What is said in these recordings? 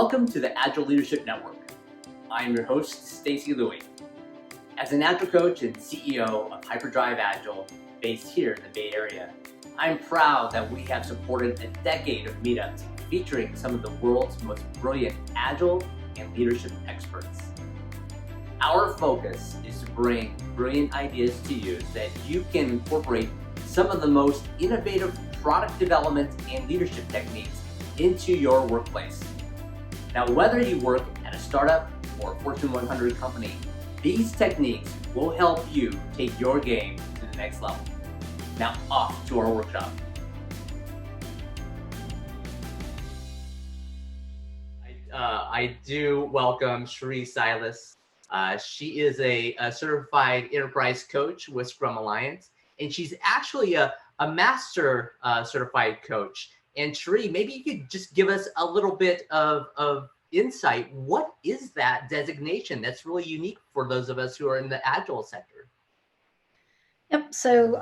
Welcome to the Agile Leadership Network. I am your host, Stacy Louie. As an Agile coach and CEO of Hyperdrive Agile, based here in the Bay Area, I'm proud that we have supported a decade of meetups featuring some of the world's most brilliant Agile and leadership experts. Our focus is to bring brilliant ideas to you so that you can incorporate some of the most innovative product development and leadership techniques into your workplace. Now, whether you work at a startup or a Fortune 100 company, these techniques will help you take your game to the next level. Now, off to our workshop. I do welcome Cherie Silas. She is a certified enterprise coach with Scrum Alliance, and she's actually a master certified coach. And Cherie, maybe you could just give us a little bit of insight. What is that designation that's really unique for those of us who are in the Agile sector? Yep. So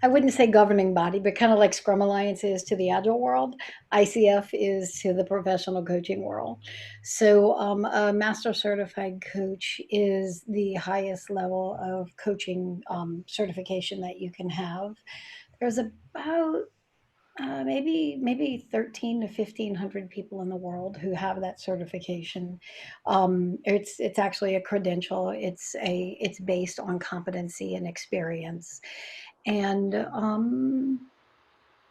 I wouldn't say governing body, but kind of like Scrum Alliance is to the Agile world, ICF is to the professional coaching world. So a master certified coach is the highest level of coaching certification that you can have. There's about maybe 13 to 1500 people in the world who have that certification. It's actually a credential. It's based on competency and experience, and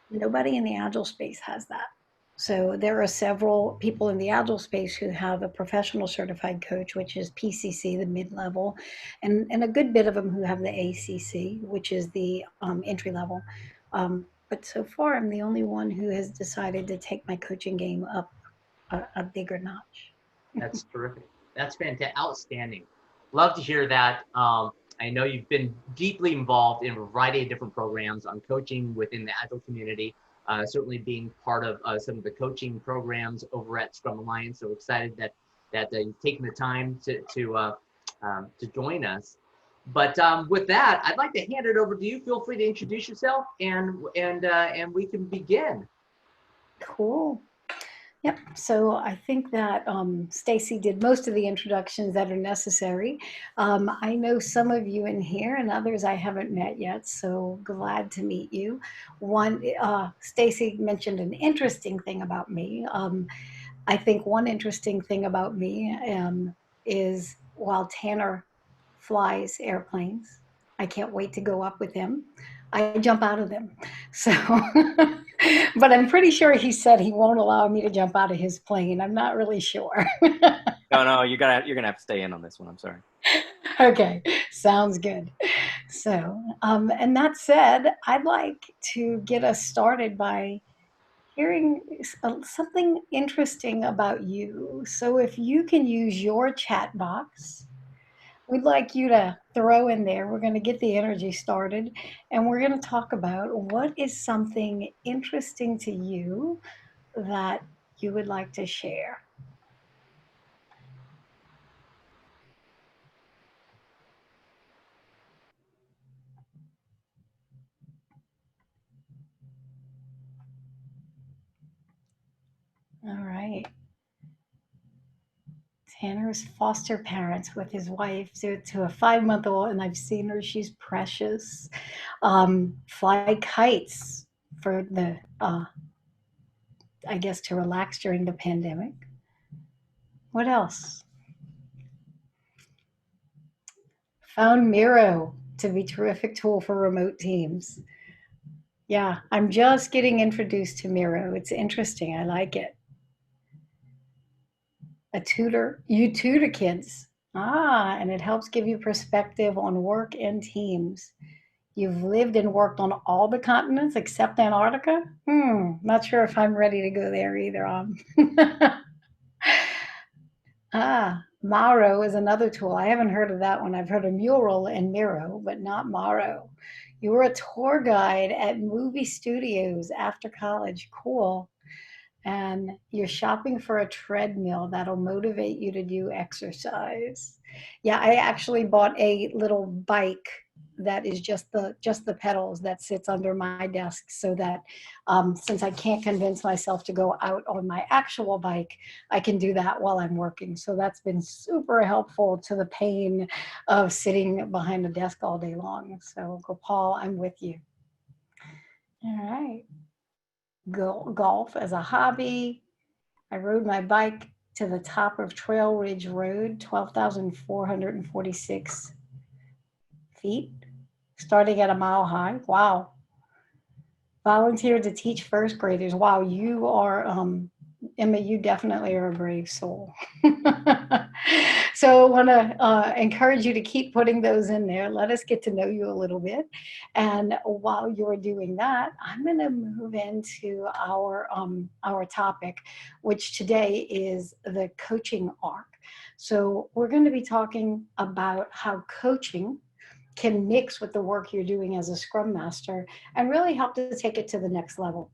nobody in the Agile space has that. So there are several people in the Agile space who have a professional certified coach, which is PCC, the mid-level, and a good bit of them who have the ACC, which is the entry level. But so far, I'm the only one who has decided to take my coaching game up a bigger notch. That's terrific. That's fantastic. Outstanding. Love to hear that. I know you've been deeply involved in a variety of different programs on coaching within the Agile community, certainly being part of some of the coaching programs over at Scrum Alliance. So excited that you've taken the time to join us. But with that, I'd like to hand it over to you. Feel free to introduce yourself, and we can begin. Cool. Yep. So I think that Stacy did most of the introductions that are necessary. I know some of you in here and others I haven't met yet, so glad to meet you. One, Stacy mentioned an interesting thing about me. I think one interesting thing about me is while Tanner flies airplanes, I can't wait to go up with him. I jump out of them. So, but I'm pretty sure he said he won't allow me to jump out of his plane. I'm not really sure. No, you're gonna have to stay in on this one. I'm sorry. Okay, sounds good. So, and that said, I'd like to get us started by hearing something interesting about you. So, if you can use your chat box, we'd like you to throw in there. We're going to get the energy started, and we're going to talk about what is something interesting to you that you would like to share. All right. Tanner's foster parents with his wife to a 5-month-old, and I've seen her. She's precious. Fly kites for the, I guess, to relax during the pandemic. What else? Found Miro to be a terrific tool for remote teams. Yeah, I'm just getting introduced to Miro. It's interesting. I like it. A tutor, you tutor kids. Ah, and it helps give you perspective on work and teams. You've lived and worked on all the continents except Antarctica? Not sure if I'm ready to go there either. Maro is another tool. I haven't heard of that one. I've heard of Mural and Miro, but not Maro. You were a tour guide at movie studios after college. Cool. And you're shopping for a treadmill that'll motivate you to do exercise. Yeah, I actually bought a little bike that is just the pedals that sits under my desk so that since I can't convince myself to go out on my actual bike, I can do that while I'm working. So that's been super helpful to the pain of sitting behind a desk all day long. So Gopal, I'm with you. All right. Golf as a hobby. I rode my bike to the top of Trail Ridge Road, 12,446 feet, starting at a mile high. Wow. Volunteered to teach first graders. Wow, you are, Emma, you definitely are a brave soul. So I want to encourage you to keep putting those in there. Let us get to know you a little bit. And while you're doing that, I'm going to move into our topic, which today is the coaching arc. So we're going to be talking about how coaching can mix with the work you're doing as a Scrum Master and really help to take it to the next level.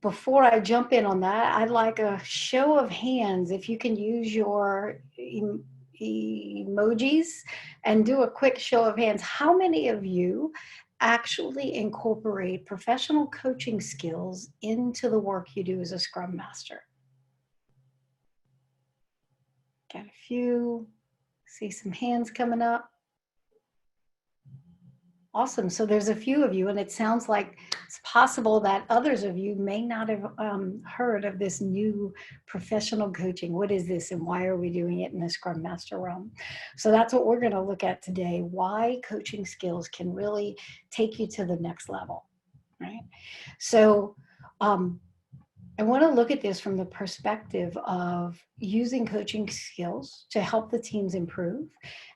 Before I jump in on that, I'd like a show of hands if you can use your emojis and do a quick show of hands. How many of you actually incorporate professional coaching skills into the work you do as a Scrum Master? Got a few. See some hands coming up. Awesome. So there's a few of you, and it sounds like it's possible that others of you may not have heard of this new professional coaching. What is this, and why are we doing it in the Scrum Master realm? So that's what we're going to look at today, why coaching skills can really take you to the next level, right? So I want to look at this from the perspective of using coaching skills to help the teams improve.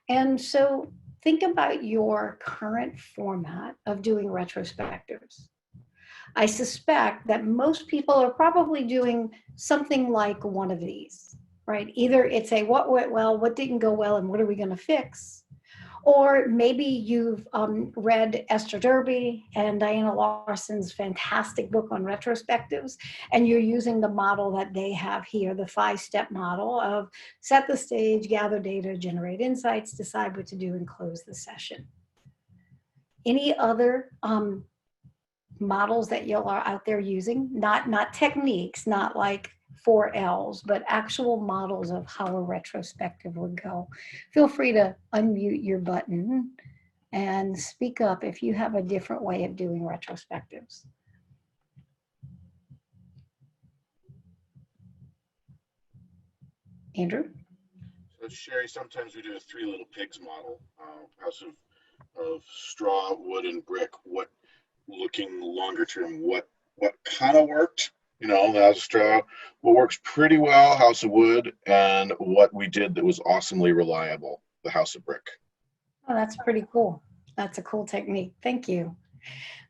And so think about your current format of doing retrospectives. I suspect that most people are probably doing something like one of these, right? Either it's a what went well, what didn't go well, and what are we going to fix? Or maybe you've read Esther Derby and Diana Larson's fantastic book on retrospectives, and you're using the model that they have here, the 5-step model of set the stage, gather data, generate insights, decide what to do, and close the session. Any other models that y'all are out there using? Not techniques, not like 4Ls, but actual models of how a retrospective would go. Feel free to unmute your button and speak up if you have a different way of doing retrospectives. Andrew? So Cherie, sometimes we do a 3 little pigs model, house of straw, wood, and brick. What, looking longer term, what kind of worked? You know, the house of straw, what works pretty well, house of wood, and what we did that was awesomely reliable, the house of brick. Oh, that's pretty cool. That's a cool technique. Thank you.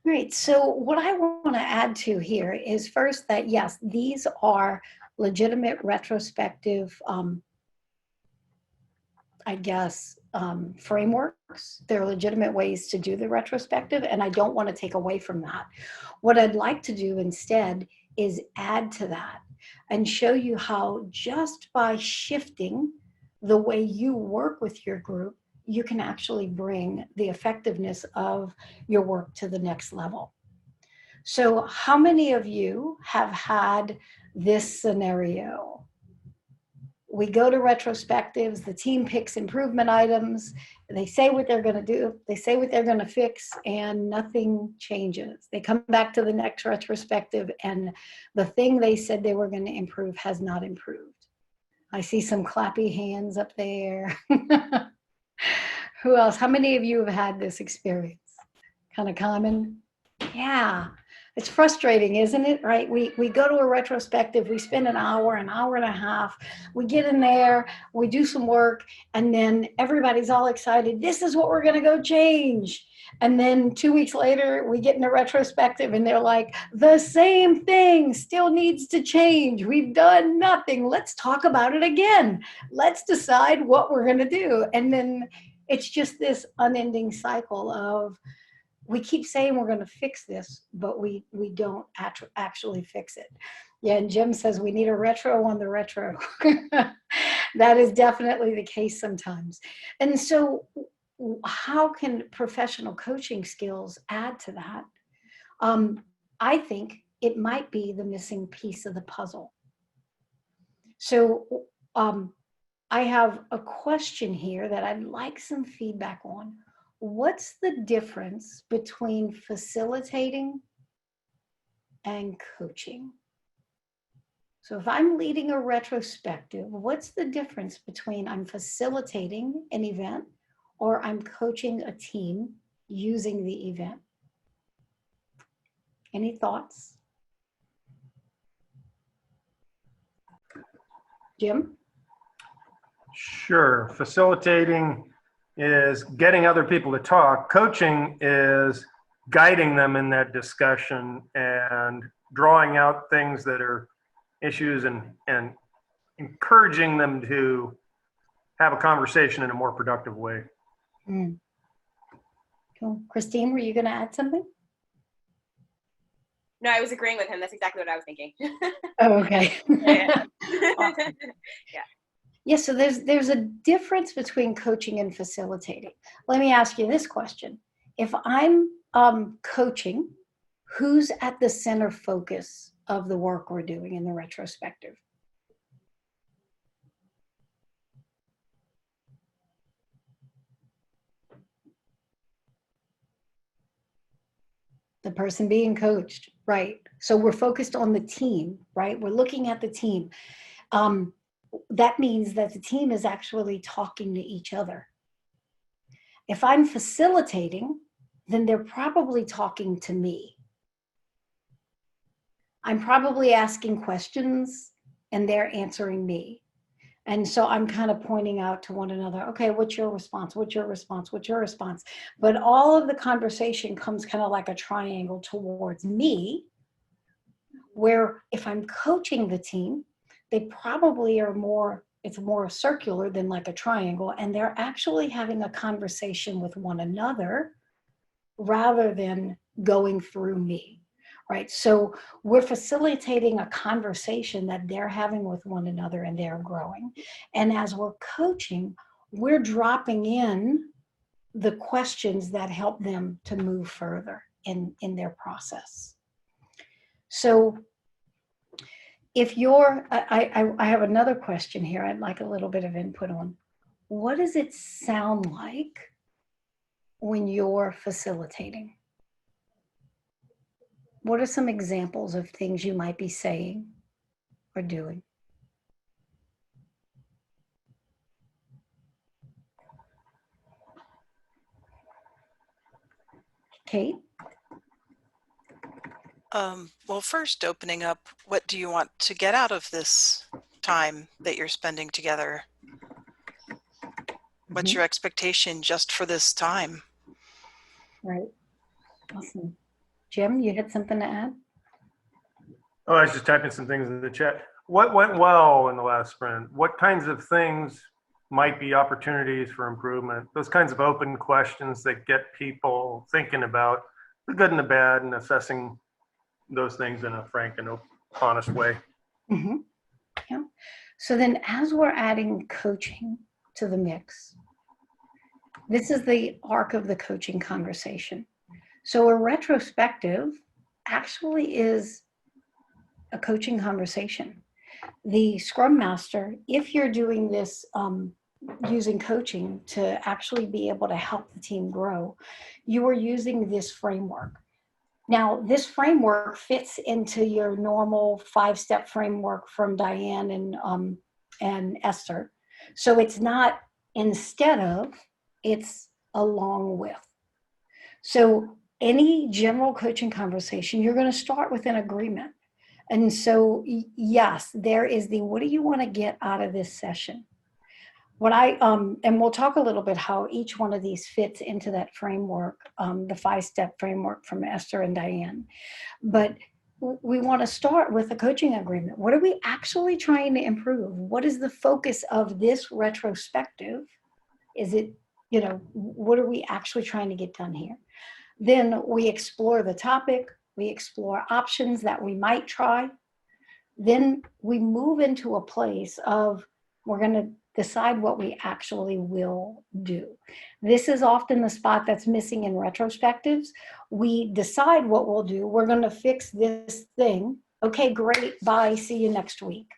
Great. So what I want to add to here is first that, yes, these are legitimate retrospective, I guess, frameworks. They're legitimate ways to do the retrospective, and I don't want to take away from that. What I'd like to do instead is add to that and show you how just by shifting the way you work with your group, you can actually bring the effectiveness of your work to the next level. So how many of you have had this scenario? We go to retrospectives, the team picks improvement items, they say what they're going to do, they say what they're going to fix, and nothing changes. They come back to the next retrospective, and the thing they said they were going to improve has not improved. I see some clappy hands up there. Who else? How many of you have had this experience? Kind of common? Yeah. It's frustrating, isn't it? Right? We go to a retrospective, we spend an hour and a half, we get in there, we do some work, and then everybody's all excited. This is what we're going to go change. And then 2 weeks later, we get in a retrospective and they're like, the same thing still needs to change. We've done nothing. Let's talk about it again. Let's decide what we're going to do. And then it's just this unending cycle of we keep saying we're going to fix this, but we don't actually fix it. Yeah, and Jim says we need a retro on the retro. That is definitely the case sometimes. And so how can professional coaching skills add to that? I think it might be the missing piece of the puzzle. So I have a question here that I'd like some feedback on. What's the difference between facilitating and coaching? So if I'm leading a retrospective, what's the difference between I'm facilitating an event or I'm coaching a team using the event? Any thoughts? Jim? Sure. Facilitating is getting other people to talk. Coaching is guiding them in that discussion and drawing out things that are issues and encouraging them to have a conversation in a more productive way. Mm. Cool. Christine, were you going to add something? No, I was agreeing with him. That's exactly what I was thinking. Oh, okay. Yeah. Awesome. Yeah. Yeah, so there's a difference between coaching and facilitating. Let me ask you this question. If I'm coaching, who's at the center focus of the work we're doing in the retrospective? The person being coached, right? So we're focused on the team, right? We're looking at the team. That means that the team is actually talking to each other. If I'm facilitating, then they're probably talking to me. I'm probably asking questions and they're answering me. And so I'm kind of pointing out to one another, okay, what's your response? What's your response? What's your response? But all of the conversation comes kind of like a triangle towards me, where if I'm coaching the team, they probably are more, it's more circular than like a triangle, and they're actually having a conversation with one another rather than going through me. Right. So we're facilitating a conversation that they're having with one another and they're growing. And as we're coaching, we're dropping in the questions that help them to move further in their process. So if you're, I have another question here I'd like a little bit of input on. What does it sound like when you're facilitating? What are some examples of things you might be saying or doing? Kate? Well, first opening up, what do you want to get out of this time that you're spending together? What's your expectation just for this time? Right. Awesome. Jim, you had something to add? Oh, I was just typing some things in the chat. What went well in the last sprint? What kinds of things might be opportunities for improvement? Those kinds of open questions that get people thinking about the good and the bad and assessing those things in a frank and honest way. Mm-hmm. Yeah. So then as we're adding coaching to the mix, this is the arc of the coaching conversation. So a retrospective actually is a coaching conversation. The Scrum Master, if you're doing this using coaching to actually be able to help the team grow, you are using this framework. Now, this framework fits into your normal 5-step framework from Diane and Esther. So it's not instead of, it's along with. So any general coaching conversation, you're going to start with an agreement. And so, yes, there is the, what do you want to get out of this session? What and we'll talk a little bit how each one of these fits into that framework, the 5-step framework from Esther and Diane. But we want to start with a coaching agreement. What are we actually trying to improve? What is the focus of this retrospective? Is it, what are we actually trying to get done here? Then we explore the topic, we explore options that we might try. Then we move into a place of we're going to decide what we actually will do. This is often the spot that's missing in retrospectives. We decide what we'll do. We're going to fix this thing. Okay, great. Bye. See you next week.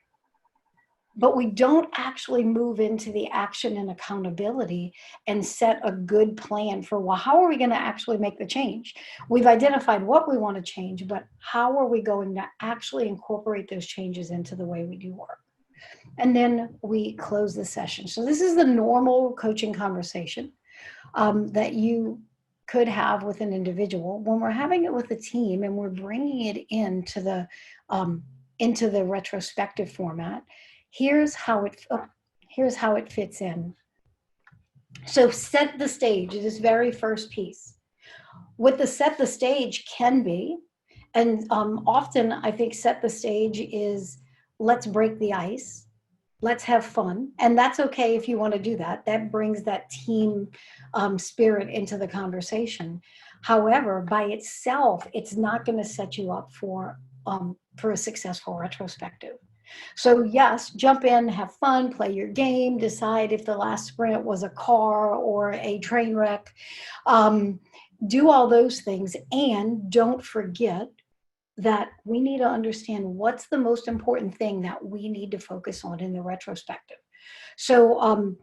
But we don't actually move into the action and accountability and set a good plan for, well, how are we going to actually make the change? We've identified what we want to change, but how are we going to actually incorporate those changes into the way we do work? And then we close the session. So this is the normal coaching conversation that you could have with an individual. When we're having it with a team and we're bringing it into the retrospective format, here's how it fits in. So set the stage, this very first piece. What the set the stage can be, and often I think set the stage is let's break the ice, let's have fun. And that's okay if you want to do that. That brings that team spirit into the conversation. However, by itself, it's not going to set you up for a successful retrospective. So yes, jump in, have fun, play your game, decide if the last sprint was a car or a train wreck. Do all those things, and don't forget that we need to understand what's the most important thing that we need to focus on in the retrospective. So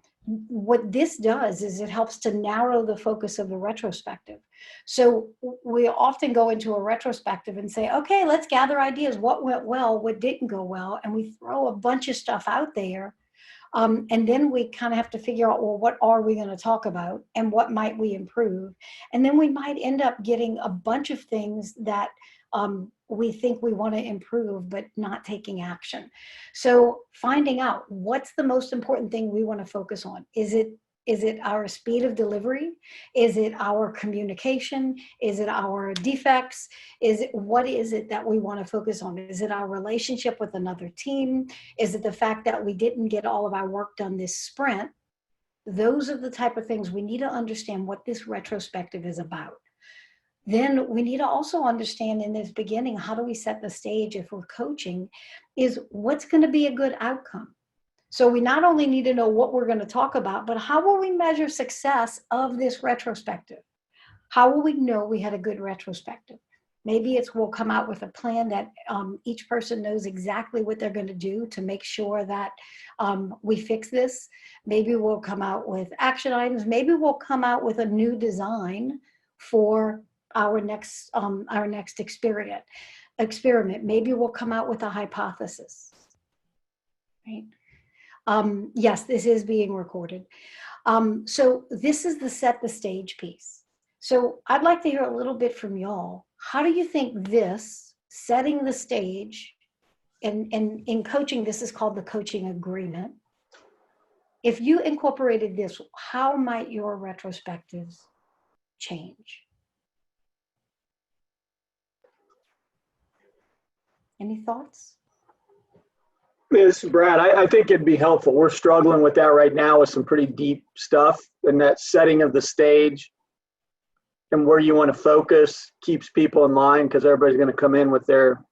what this does is it helps to narrow the focus of the retrospective. So we often go into a retrospective and say, okay, let's gather ideas. What went well, what didn't go well? And we throw a bunch of stuff out there. And then we kind of have to figure out, well, what are we going to talk about and what might we improve? And then we might end up getting a bunch of things that we think we want to improve, but not taking action. So finding out what's the most important thing we want to focus on. Is it our speed of delivery? Is it our communication? Is it our defects? What is it that we want to focus on? Is it our relationship with another team? Is it the fact that we didn't get all of our work done this sprint? Those are the type of things we need to understand what this retrospective is about. Then we need to also understand in this beginning, how do we set the stage if we're coaching, is what's going to be a good outcome. So we not only need to know what we're going to talk about, but how will we measure success of this retrospective? How will we know we had a good retrospective? Maybe we'll come out with a plan that each person knows exactly what they're going to do to make sure that we fix this. Maybe we'll come out with action items. Maybe we'll come out with a new design for our next experiment. Maybe we'll come out with a hypothesis. Right? Yes, this is being recorded. So this is the set the stage piece. So I'd like to hear a little bit from y'all. How do you think this setting the stage, and in coaching, this is called the coaching agreement. If you incorporated this, how might your retrospectives change? Any thoughts? This is Brad. I think it'd be helpful. We're struggling with that right now with some pretty deep stuff, and that setting of the stage and where you want to focus keeps people in mind because everybody's going to come in with their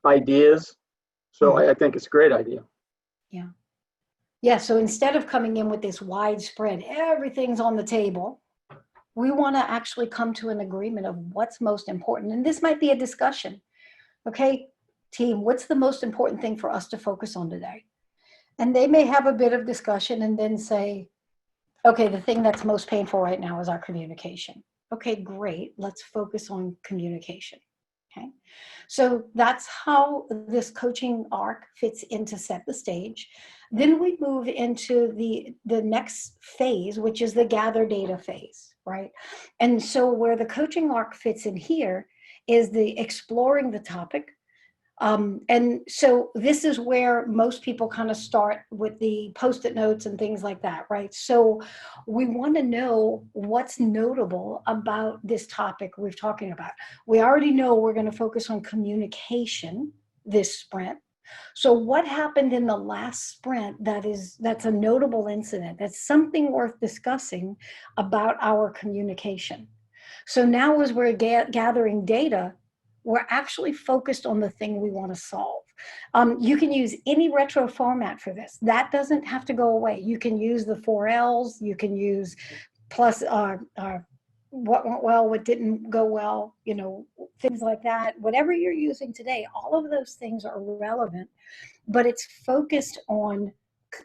ideas. So I think it's a great idea. Yeah. Yeah. So instead of coming in with this widespread, everything's on the table, we want to actually come to an agreement of what's most important. And this might be a discussion. Okay, team, what's the most important thing for us to focus on today? And they may have a bit of discussion and then say, okay, the thing that's most painful right now is our communication. Okay, great. Let's focus on communication. Okay, so that's how this coaching arc fits into set the stage. Then we move into the next phase, which is the gather data phase, right? And so where the coaching arc fits in here is the exploring the topic. And so this is where most people kind of start with the Post-it notes and things like that, right? So we want to know what's notable about this topic we're talking about. We already know we're going to focus on communication this sprint. So what happened in the last sprint that's a notable incident? That's something worth discussing about our communication. So now as we're gathering data, we're actually focused on the thing we want to solve. You can use any retro format for this. That doesn't have to go away. You can use the 4Ls, you can use plus what went well, what didn't go well, you know, things like that. Whatever you're using today, all of those things are relevant, but it's focused on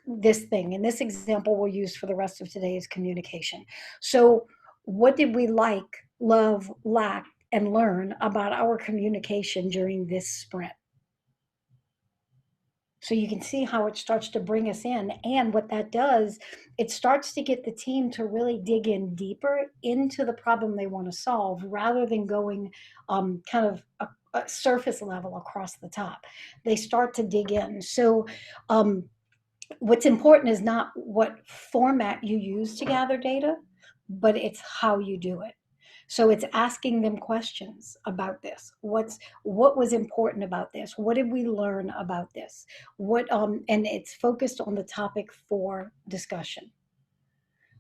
this thing. And this example we'll use for the rest of today is communication. So what did we like, love, lack, and learn about our communication during this sprint? So you can see how it starts to bring us in. And what that does, it starts to get the team to really dig in deeper into the problem they want to solve rather than going kind of a surface level across the top. They start to dig in. So what's important is not what format you use to gather data, but it's how you do it. So it's asking them questions about this. What was important about this? What did we learn about this? And it's focused on the topic for discussion.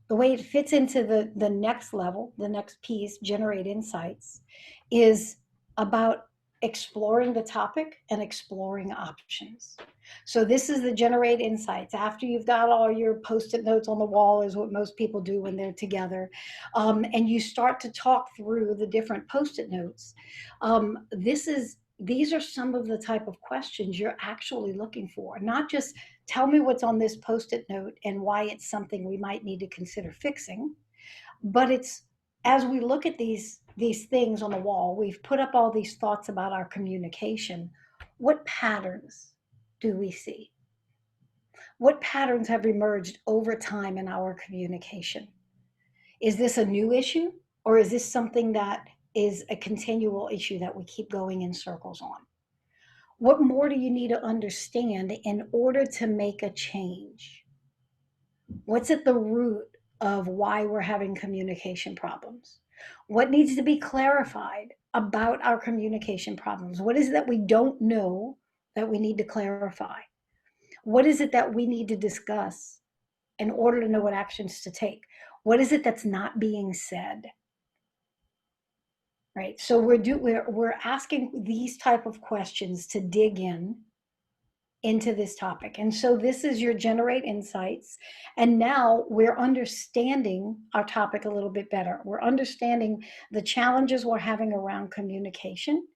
The way it fits into the next level, the next piece, generate insights, is about exploring the topic and exploring options. So this is the generate insights. After you've got all your post-it notes on the wall is what most people do when they're together. And you start to talk through the different post-it notes. These are some of the type of questions you're actually looking for, not just tell me what's on this post-it note and why it's something we might need to consider fixing, but it's as we look at these things on the wall, we've put up all these thoughts about our communication. What patterns do we see? What patterns have emerged over time in our communication? Is this a new issue, or is this something that is a continual issue that we keep going in circles on? What more do you need to understand in order to make a change? What's at the root of why we're having communication problems? What needs to be clarified about our communication problems? What is it that we don't know that we need to clarify? What is it that we need to discuss in order to know what actions to take? What is it that's not being said? Right? So we're asking these type of questions to dig into this topic. And so this is your generate insights. And now we're understanding our topic a little bit better. We're understanding the challenges we're having around communication.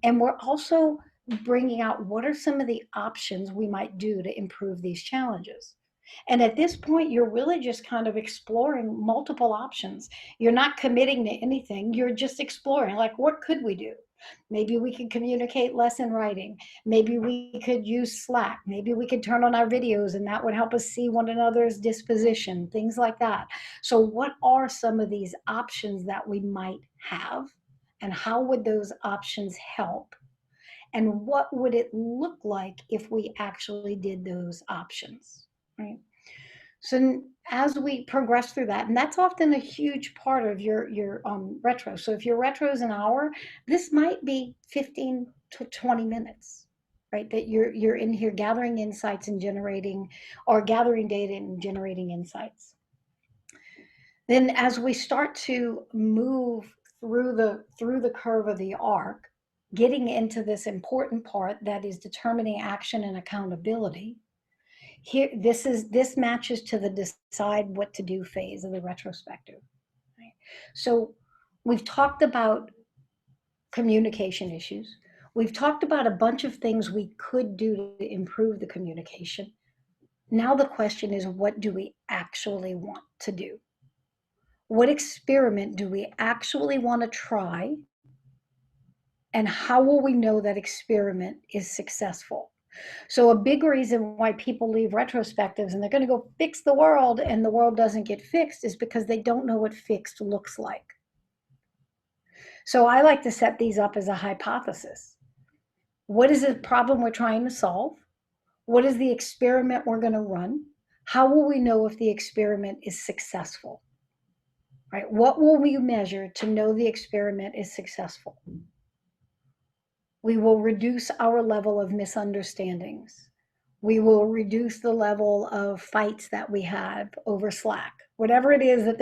And we're also bringing out what are some of the options we might do to improve these challenges. And at this point, you're really just kind of exploring multiple options. You're not committing to anything. You're just exploring, like, what could we do? Maybe we could communicate less in writing. Maybe we could use Slack. Maybe we could turn on our videos and that would help us see one another's disposition, things like that. So what are some of these options that we might have? And how would those options help? And what would it look like if we actually did those options, right? So as we progress through that, and that's often a huge part of your retro. So if your retro is an hour, this might be 15 to 20 minutes, right? That you're in here gathering insights and gathering data and generating insights. Then as we start to move through the curve of the arc, getting into this important part that is determining action and accountability. Here, this matches to the decide what to do phase of the retrospective. Right? So we've talked about communication issues. We've talked about a bunch of things we could do to improve the communication. Now the question is, what do we actually want to do? What experiment do we actually want to try? And how will we know that experiment is successful? So a big reason why people leave retrospectives and they're going to go fix the world and the world doesn't get fixed is because they don't know what fixed looks like. So I like to set these up as a hypothesis. What is the problem we're trying to solve? What is the experiment we're going to run? How will we know if the experiment is successful? Right? What will we measure to know the experiment is successful? We will reduce our level of misunderstandings. We will reduce the level of fights that we have over Slack. Whatever it is that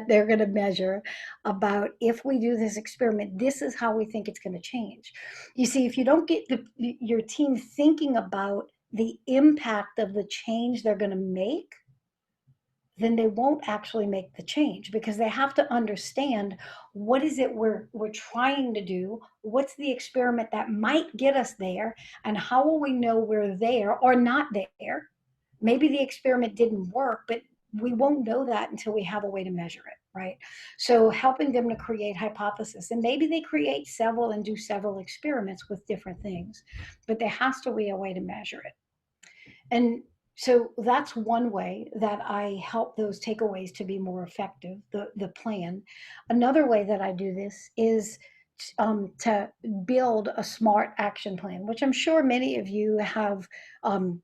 they're going to measure about, if we do this experiment, this is how we think it's going to change. You see, if you don't get your team thinking about the impact of the change they're going to make, then they won't actually make the change, because they have to understand, what is it we're trying to do, what's the experiment that might get us there, and how will we know we're there or not there. Maybe the experiment didn't work, but we won't know that until we have a way to measure it, right? So helping them to create hypothesis, and maybe they create several and do several experiments with different things, but there has to be a way to measure it. And so that's one way that I help those takeaways to be more effective, the plan. Another way that I do this is to build a SMART action plan, which I'm sure many of you have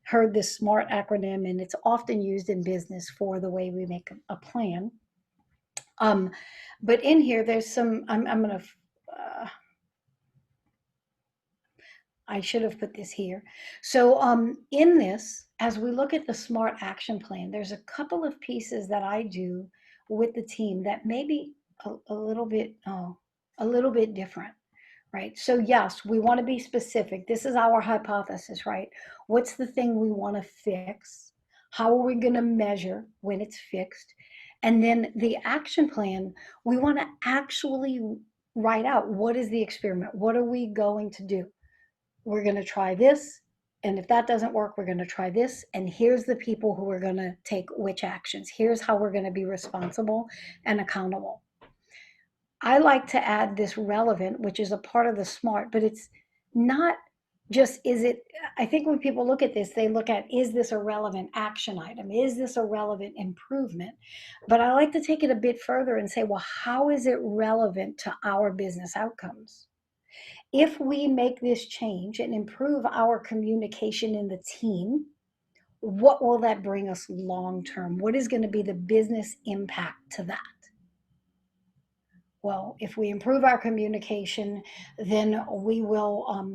heard this SMART acronym, and it's often used in business for the way we make a plan. But in here, there's some, I'm going to, I should have put this here. So in this, as we look at the SMART action plan, there's a couple of pieces that I do with the team that may be a little bit different, right? So yes, we want to be specific. This is our hypothesis, right? What's the thing we want to fix? How are we going to measure when it's fixed? And then the action plan, we want to actually write out, what is the experiment? What are we going to do? We're going to try this. And if that doesn't work, we're going to try this. And here's the people who are going to take which actions. Here's how we're going to be responsible and accountable. I like to add this relevant, which is a part of the SMART, but it's not just, I think when people look at this, they look at, is this a relevant action item? Is this a relevant improvement? But I like to take it a bit further and say, well, how is it relevant to our business outcomes? If we make this change and improve our communication in the team, what will that bring us long term? What is going to be the business impact to that? Well, if we improve our communication, then we will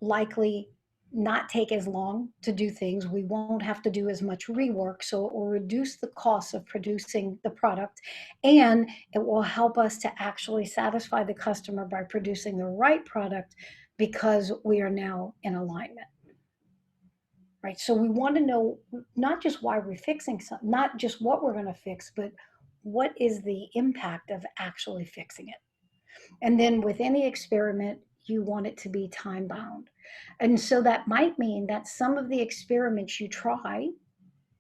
likely not take as long to do things. We won't have to do as much rework, so it will reduce the cost of producing the product, and it will help us to actually satisfy the customer by producing the right product, because we are now in alignment. Right? So we want to know not just why we're fixing something, not just what we're going to fix, but what is the impact of actually fixing it. And then with any experiment, you want it to be time bound. And so that might mean that some of the experiments you try,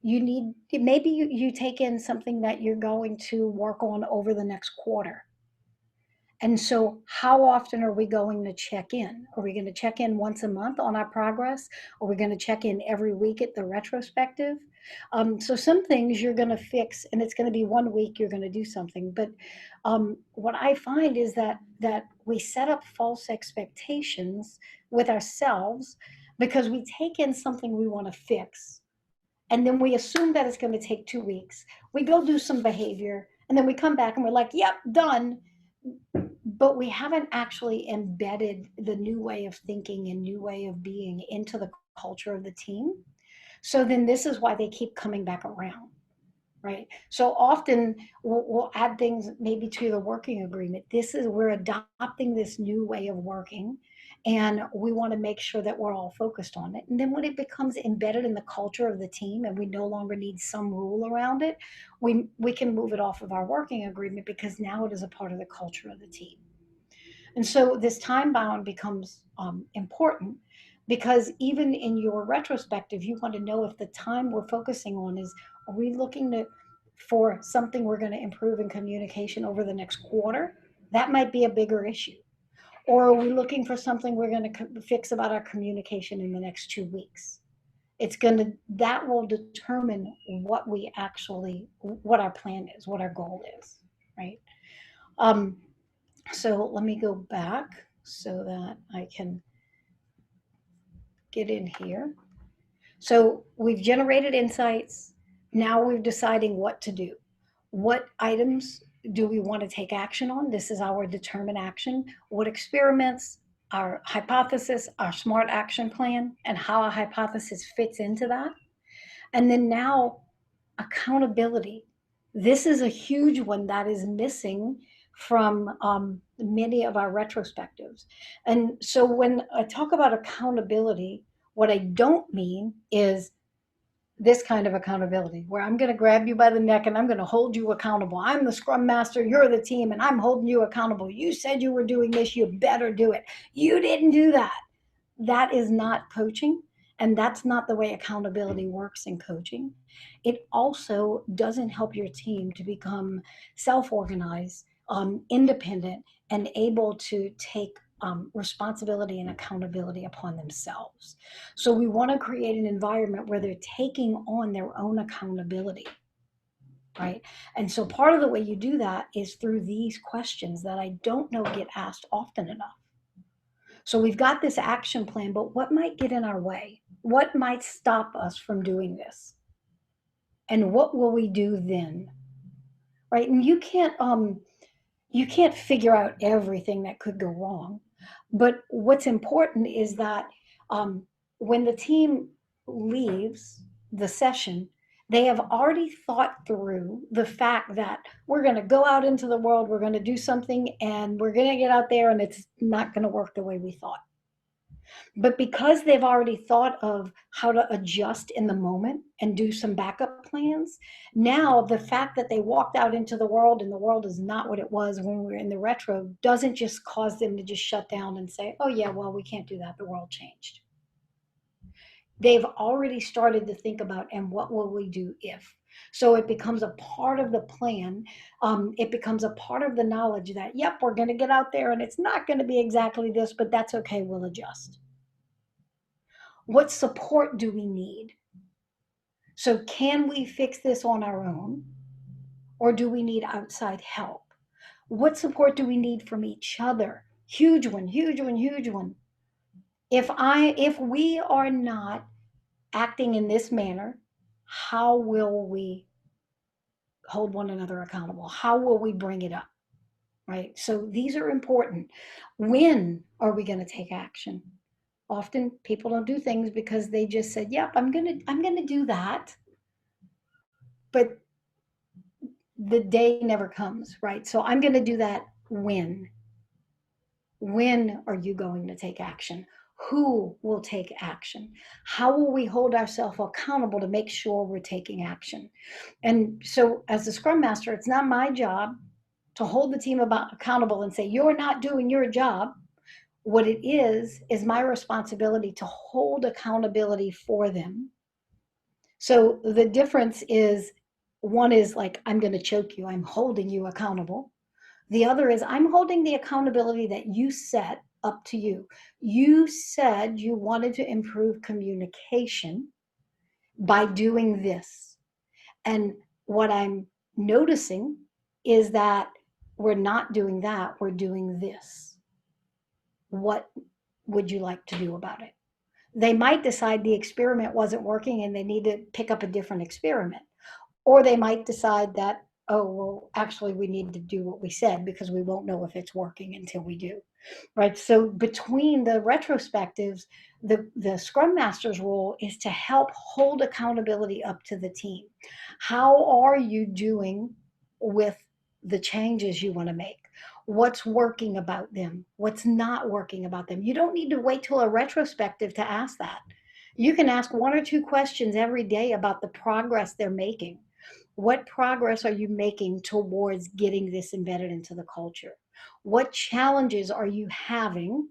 maybe you take in something that you're going to work on over the next quarter. And so how often are we going to check in? Are we going to check in once a month on our progress? Are we going to check in every week at the retrospective? So some things you're going to fix, and it's going to be 1 week you're going to do something. But what I find is that we set up false expectations with ourselves, because we take in something we want to fix, and then we assume that it's going to take 2 weeks. We go do some behavior, and then we come back and we're like, yep, done. But we haven't actually embedded the new way of thinking and new way of being into the culture of the team. So then this is why they keep coming back around, right? So often we'll add things maybe to the working agreement. We're adopting this new way of working, and we want to make sure that we're all focused on it. And then when it becomes embedded in the culture of the team and we no longer need some rule around it, we can move it off of our working agreement, because now it is a part of the culture of the team. And so this time bound becomes important, because even in your retrospective, you want to know if the time we're focusing on is, are we looking for something we're going to improve in communication over the next quarter? That might be a bigger issue. Or are we looking for something we're going to fix about our communication in the next 2 weeks? That will determine what our plan is, what our goal is, right? So let me go back so that I can get in here. So we've generated insights. Now we're deciding what to do. What items do we want to take action on? This is our determine action. What experiments? our hypothesis, our SMART action plan, and how a hypothesis fits into that. And then now accountability. This is a huge one that is missing from many of our retrospectives. And so when I talk about accountability, what I don't mean is this kind of accountability where I'm going to grab you by the neck and I'm going to hold you accountable. I'm the scrum master, you're the team, and I'm holding you accountable. You said you were doing this, you better do it. You didn't do that. That is not coaching, and that's not the way accountability works in coaching. It also doesn't help your team to become self-organized, independent, and able to take responsibility and accountability upon themselves. So we want to create an environment where they're taking on their own accountability, right? And so part of the way you do that is through these questions that I don't know get asked often enough. So we've got this action plan, but what might get in our way? What might stop us from doing this? And what will we do then? Right? And you can't figure out everything that could go wrong. But what's important is that when the team leaves the session, they have already thought through the fact that we're going to go out into the world, we're going to do something, and we're going to get out there and it's not going to work the way we thought. But because they've already thought of how to adjust in the moment and do some backup plans, now the fact that they walked out into the world and the world is not what it was when we were in the retro doesn't just cause them to just shut down and say, oh yeah, well, we can't do that. The world changed. They've already started to think about, and what will we do if? So it becomes a part of the plan. It becomes a part of the knowledge that, yep, we're going to get out there and it's not going to be exactly this, but that's okay. We'll adjust. What support do we need? So can we fix this on our own, or do we need outside help? What support do we need from each other? Huge one, huge one, huge one. If we are not acting in this manner, how will we hold one another accountable? How will we bring it up? Right? So these are important. When are we going to take action? Often people don't do things because they just said, yep, I'm gonna do that. But the day never comes, right? So I'm gonna do that when. When are you going to take action? Who will take action? How will we hold ourselves accountable to make sure we're taking action? And so as the Scrum Master, it's not my job to hold the team accountable and say, you're not doing your job. What it is my responsibility to hold accountability for them. So the difference is, one is like, I'm going to choke you. I'm holding you accountable. The other is I'm holding the accountability that you set up to you. You said you wanted to improve communication by doing this. And what I'm noticing is that we're not doing that. We're doing this. What would you like to do about it? They might decide the experiment wasn't working and they need to pick up a different experiment. Or they might decide that, oh, well, actually, we need to do what we said because we won't know if it's working until we do, right? So between the retrospectives, the Scrum Master's role is to help hold accountability up to the team. How are you doing with the changes you want to make? What's working about them? What's not working about them? You don't need to wait till a retrospective to ask that. You can ask 1 or 2 questions every day about the progress they're making. What progress are you making towards getting this embedded into the culture? What challenges are you having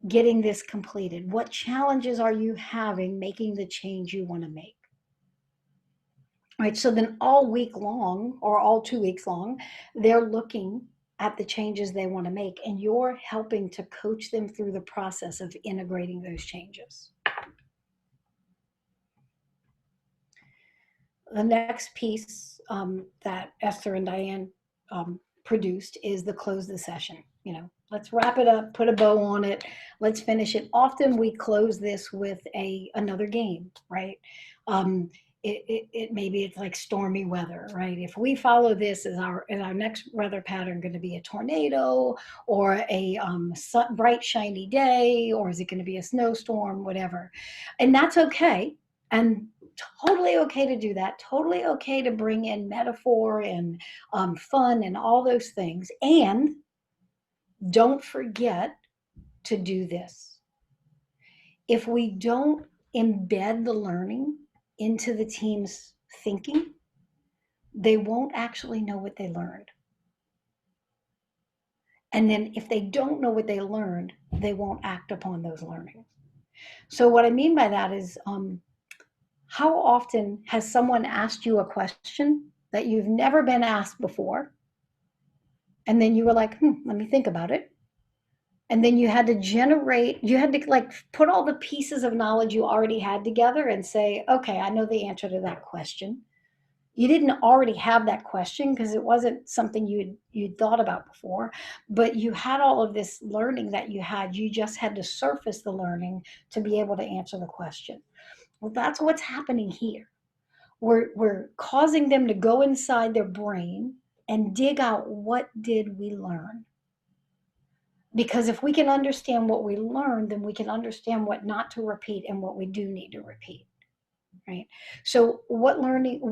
getting this completed? What challenges are you having making the change you want to make? Right, so then all week long or all 2 weeks long, they're looking at the changes they want to make, and you're helping to coach them through the process of integrating those changes. The next piece that Esther and Diane produced is the close the session. You know, let's wrap it up, put a bow on it, let's finish it. Often we close this with another game, right? maybe it's like stormy weather, right? If we follow this, is our next weather pattern going to be a tornado or a bright shiny day, or is it going to be a snowstorm, whatever? And that's okay, and totally okay to do that. Totally okay to bring in metaphor and fun and all those things. And don't forget to do this. If we don't embed the learning into the team's thinking, they won't actually know what they learned. And then if they don't know what they learned, they won't act upon those learnings. So what I mean by that is, how often has someone asked you a question that you've never been asked before? And then you were like, let me think about it. And then you had to like put all the pieces of knowledge you already had together and say, okay, I know the answer to that question. You didn't already have that question because it wasn't something you'd thought about before, but you had all of this learning that you had. You just had to surface the learning to be able to answer the question. Well, that's what's happening here. We're causing them to go inside their brain and dig out, what did we learn? Because if we can understand what we learned, then we can understand what not to repeat and what we do need to repeat, right? So what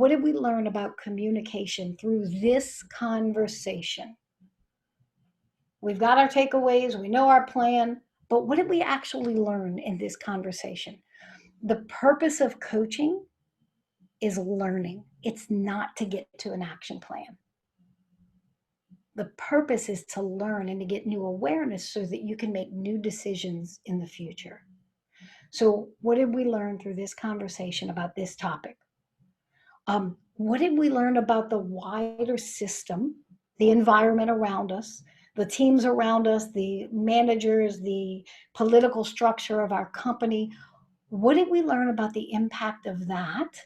did we learn about communication through this conversation? We've got our takeaways, we know our plan, but what did we actually learn in this conversation? The purpose of coaching is learning. It's not to get to an action plan. The purpose is to learn and to get new awareness so that you can make new decisions in the future. So what did we learn through this conversation about this topic? What did we learn about the wider system, the environment around us, the teams around us, the managers, the political structure of our company? What did we learn about the impact of that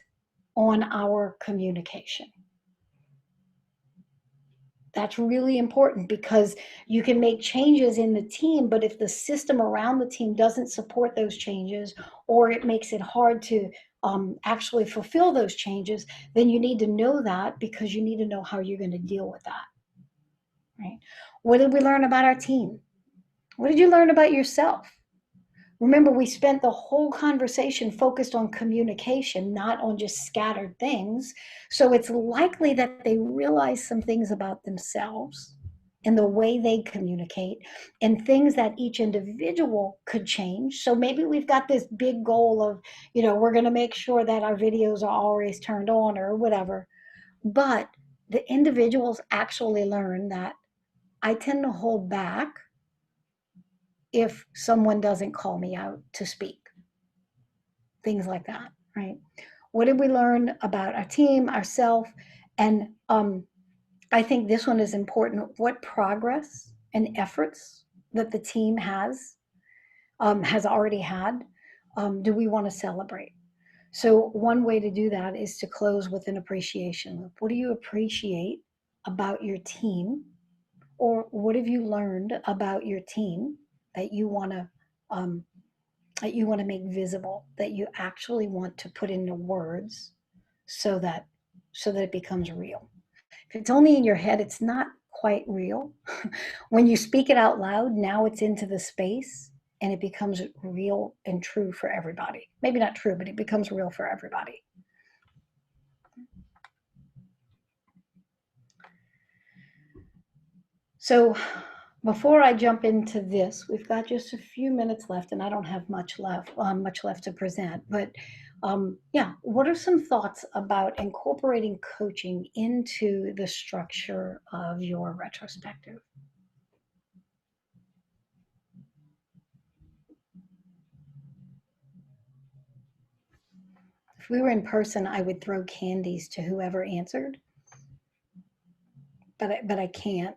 on our communication? That's really important, because you can make changes in the team, but if the system around the team doesn't support those changes, or it makes it hard to actually fulfill those changes, then you need to know that, because you need to know how you're going to deal with that, right? What did we learn about our team? What did you learn about yourself? Remember, we spent the whole conversation focused on communication, not on just scattered things. So it's likely that they realize some things about themselves and the way they communicate, and things that each individual could change. So maybe we've got this big goal of, we're going to make sure that our videos are always turned on or whatever. But the individuals actually learn that I tend to hold back if someone doesn't call me out to speak. Things like that, right? What did we learn about our team, ourselves? And I think this one is important. What progress and efforts that the team has already had, do we want to celebrate? So one way to do that is to close with an appreciation loop. What do you appreciate about your team? Or what have you learned about your team that you want to make visible, that you actually want to put into words so that it becomes real? If it's only in your head, it's not quite real. When you speak it out loud, now it's into the space and it becomes real and true for everybody. Maybe not true, but it becomes real for everybody. So before I jump into this, we've got just a few minutes left, and I don't have much left to present. But yeah, what are some thoughts about incorporating coaching into the structure of your retrospective? If we were in person, I would throw candies to whoever answered, but I can't.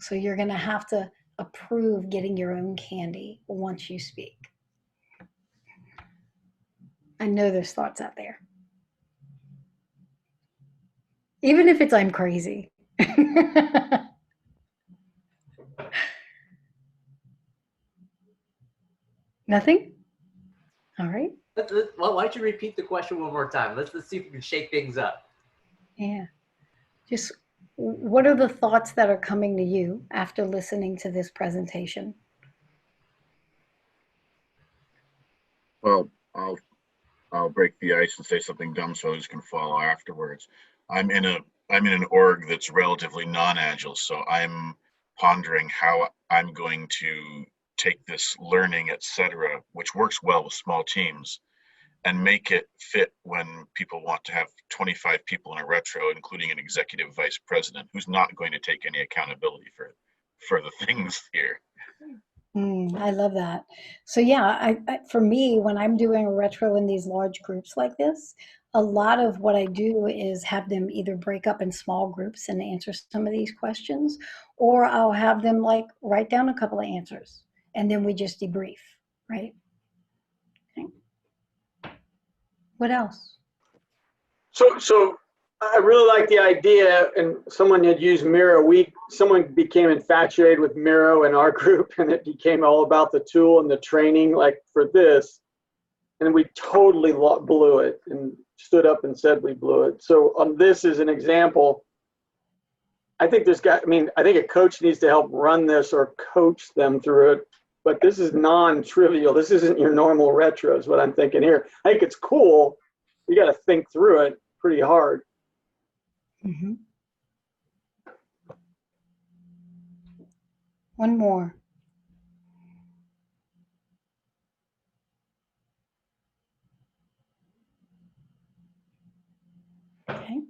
So you're going to have to approve getting your own candy once you speak. I know there's thoughts out there. Even if it's I'm crazy. Nothing? All right. Well, why don't you repeat the question one more time? Let's see if we can shake things up. Yeah. Just what are the thoughts that are coming to you after listening to this presentation? Well, I'll break the ice and say something dumb so others can follow afterwards. I'm in an org that's relatively non-agile, so I'm pondering how I'm going to take this learning, etc., which works well with small teams, and make it fit when people want to have 25 people in a retro, including an executive vice president who's not going to take any accountability for the things here. I love that. So yeah, for me, when I'm doing a retro in these large groups like this, a lot of what I do is have them either break up in small groups and answer some of these questions, or I'll have them like write down a couple of answers and then we just debrief, right? Okay. What else? So I really like the idea, and someone had used Miro. Someone became infatuated with Miro in our group, and it became all about the tool and the training, like for this. And we totally blew it and stood up and said we blew it. So this is an example. I think I think a coach needs to help run this or coach them through it. But this is non-trivial. This isn't your normal retro, is what I'm thinking here. I think it's cool. You got to think through it pretty hard. Mm-hmm. One more. Okay.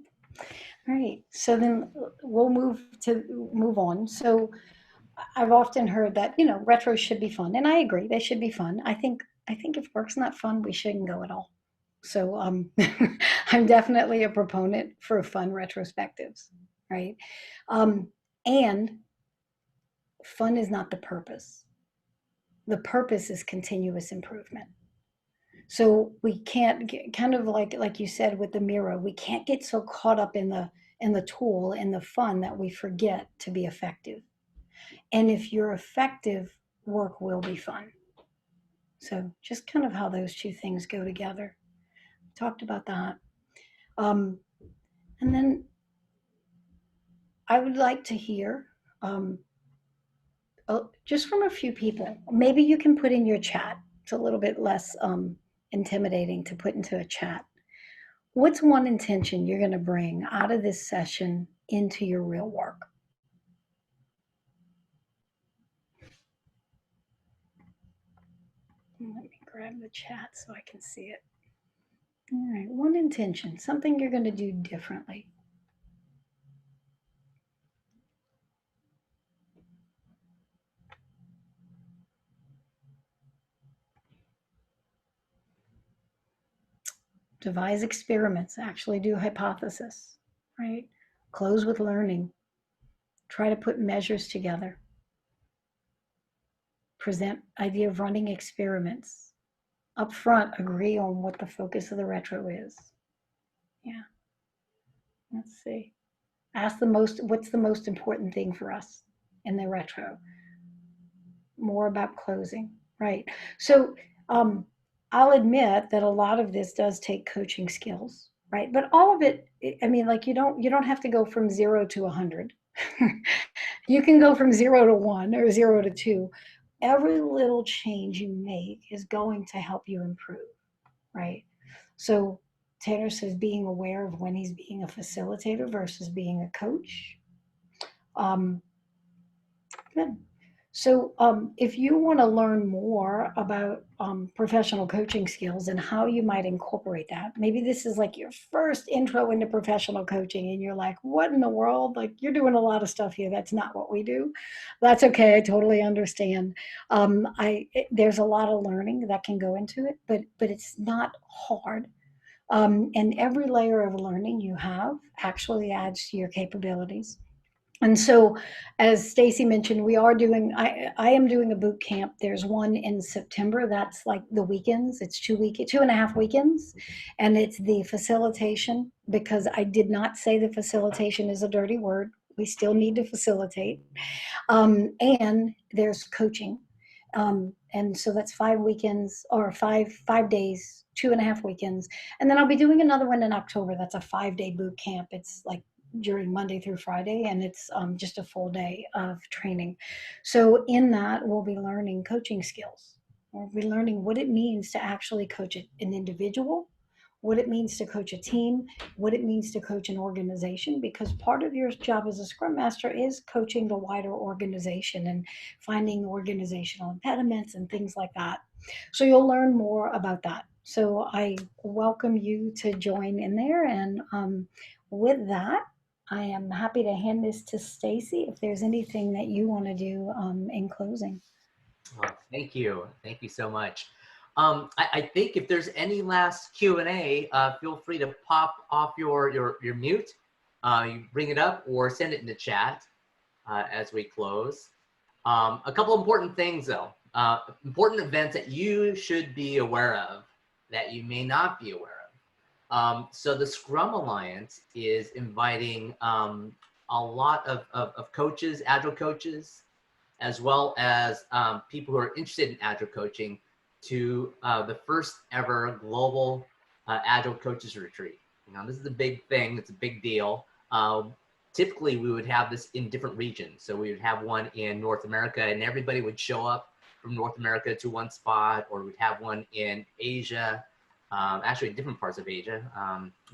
All right. So then we'll move on. So I've often heard that, retros should be fun, and I agree, they should be fun. I think if work's not fun, we shouldn't go at all. So I'm definitely a proponent for fun retrospectives, right? And fun is not the purpose. The purpose is continuous improvement. So we can't get, kind of like you said with the Miro, we can't get so caught up in the tool and the fun that we forget to be effective. And if you're effective, work will be fun. So just kind of how those two things go together. Talked about that. And then I would like to hear just from a few people. Maybe you can put in your chat. It's a little bit less intimidating to put into a chat. What's one intention you're going to bring out of this session into your real work? Let me grab the chat so I can see it. All right, one intention, something you're going to do differently. Devise experiments, actually do hypothesis, right? Close with learning. Try to put measures together. Present idea of running experiments. Up front, agree on what the focus of the retro is. Yeah. Let's see. Ask what's the most important thing for us in the retro? More about closing, right? So I'll admit that a lot of this does take coaching skills, right? But all of it, I mean, like you don't have to go from 0 to 100. You can go from 0 to 1 or 0 to 2. Every little change you make is going to help you improve, right? So Tanner says being aware of when he's being a facilitator versus being a coach. Good. So if you want to learn more about professional coaching skills and how you might incorporate that, maybe this is like your first intro into professional coaching and you're like, what in the world? Like you're doing a lot of stuff here. That's not what we do. That's okay. I totally understand. There's a lot of learning that can go into it, but it's not hard. And every layer of learning you have actually adds to your capabilities. And so, as Stacy mentioned, I am doing a boot camp. There's one in September. That's like the weekends. It's 2.5 weekends. And it's the facilitation, because I did not say the facilitation is a dirty word. We still need to facilitate. And there's coaching. And so that's 5 weekends or five days, 2.5 weekends. And then I'll be doing another one in October. That's a 5-day boot camp. It's like during Monday through Friday, and it's just a full day of training. So in that, we'll be learning coaching skills. We'll be learning what it means to actually coach an individual, what it means to coach a team, what it means to coach an organization, because part of your job as a Scrum Master is coaching the wider organization and finding organizational impediments and things like that. So you'll learn more about that. So I welcome you to join in there. And with that, I am happy to hand this to Stacy if there's anything that you want to do in closing. Well, thank you. Thank you so much. I think if there's any last Q&A, feel free to pop off your mute. You bring it up or send it in the chat as we close. A couple important things though. Important events that you should be aware of that you may not be aware of. So the Scrum Alliance is inviting a lot of coaches, Agile coaches, as well as people who are interested in Agile coaching to the first ever global Agile Coaches Retreat. Now, this is a big thing. It's a big deal. Typically, we would have this in different regions. So we would have one in North America, and everybody would show up from North America to one spot, or we'd have one in Asia, actually different parts of Asia.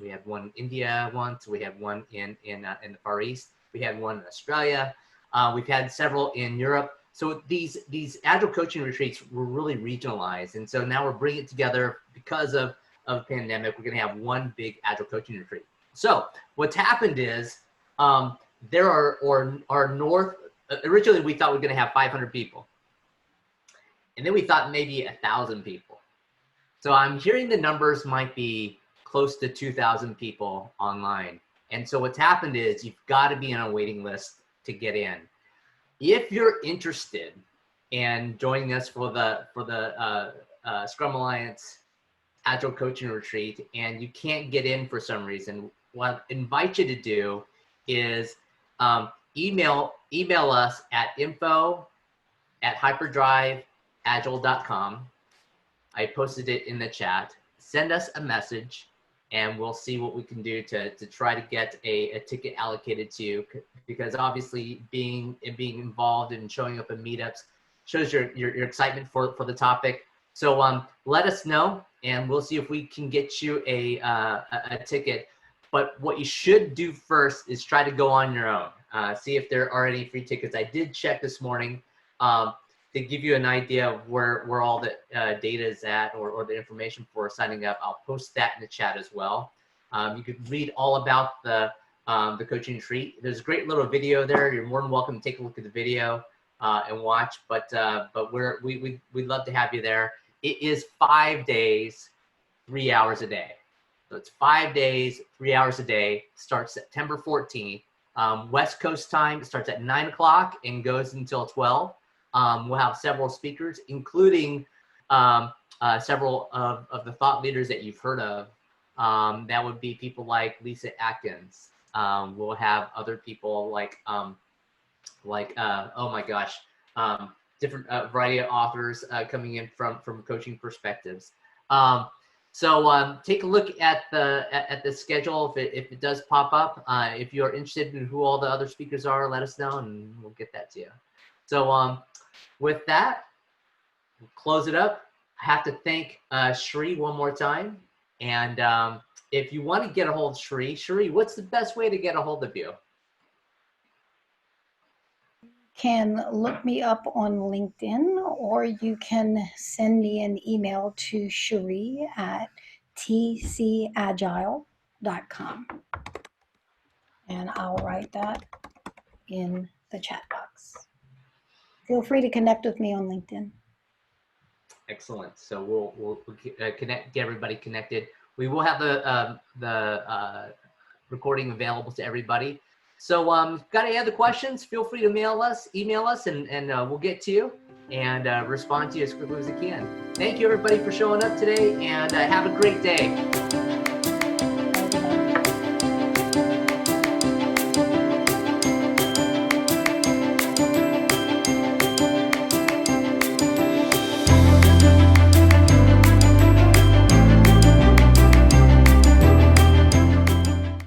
We had one in India once. We had one in the Far East. We had one in Australia. We've had several in Europe. So these Agile coaching retreats were really regionalized. And so now we're bringing it together because of the pandemic. We're going to have one big Agile coaching retreat. So what's happened is there are north, originally we thought we were going to have 500 people. And then we thought maybe 1,000 people. So I'm hearing the numbers might be close to 2,000 people online. And so what's happened is you've got to be on a waiting list to get in. If you're interested in joining us for the Scrum Alliance Agile Coaching Retreat and you can't get in for some reason, what I invite you to do is email us at info@hyperdriveagile.com. I posted it in the chat. Send us a message and we'll see what we can do to try to get a ticket allocated to you, because obviously being involved and showing up in meetups shows your excitement for the topic. So let us know and we'll see if we can get you a ticket. But what you should do first is try to go on your own. See if there are any free tickets. I did check this morning to give you an idea of where all the data is at or the information for signing up. I'll post that in the chat as well. You could read all about the coaching retreat. There's a great little video there. You're more than welcome to take a look at the video and watch. But we'd love to have you there. It is 5 days, 3 hours a day. So it's 5 days, 3 hours a day. Starts September 14th. West Coast time. It starts at 9 o'clock and goes until 12. We'll have several speakers, including several of the thought leaders that you've heard of. That would be people like Lisa Atkins. We'll have other people like oh my gosh, different variety of authors coming in from coaching perspectives. So take a look at the schedule if it does pop up. If you're interested in who all the other speakers are, let us know and we'll get that to you. So with that, we'll close it up. I have to thank Cherie one more time. And if you want to get a hold of Cherie, what's the best way to get a hold of you? Can look me up on LinkedIn, or you can send me an email to Cherie at tcagile.com. And I'll write that in the chat box. Feel free to connect with me on LinkedIn. Excellent. So we'll get everybody connected. We will have the recording available to everybody. So got any other questions? Feel free to email us, and we'll get to you and respond to you as quickly as we can. Thank you everybody for showing up today, and have a great day.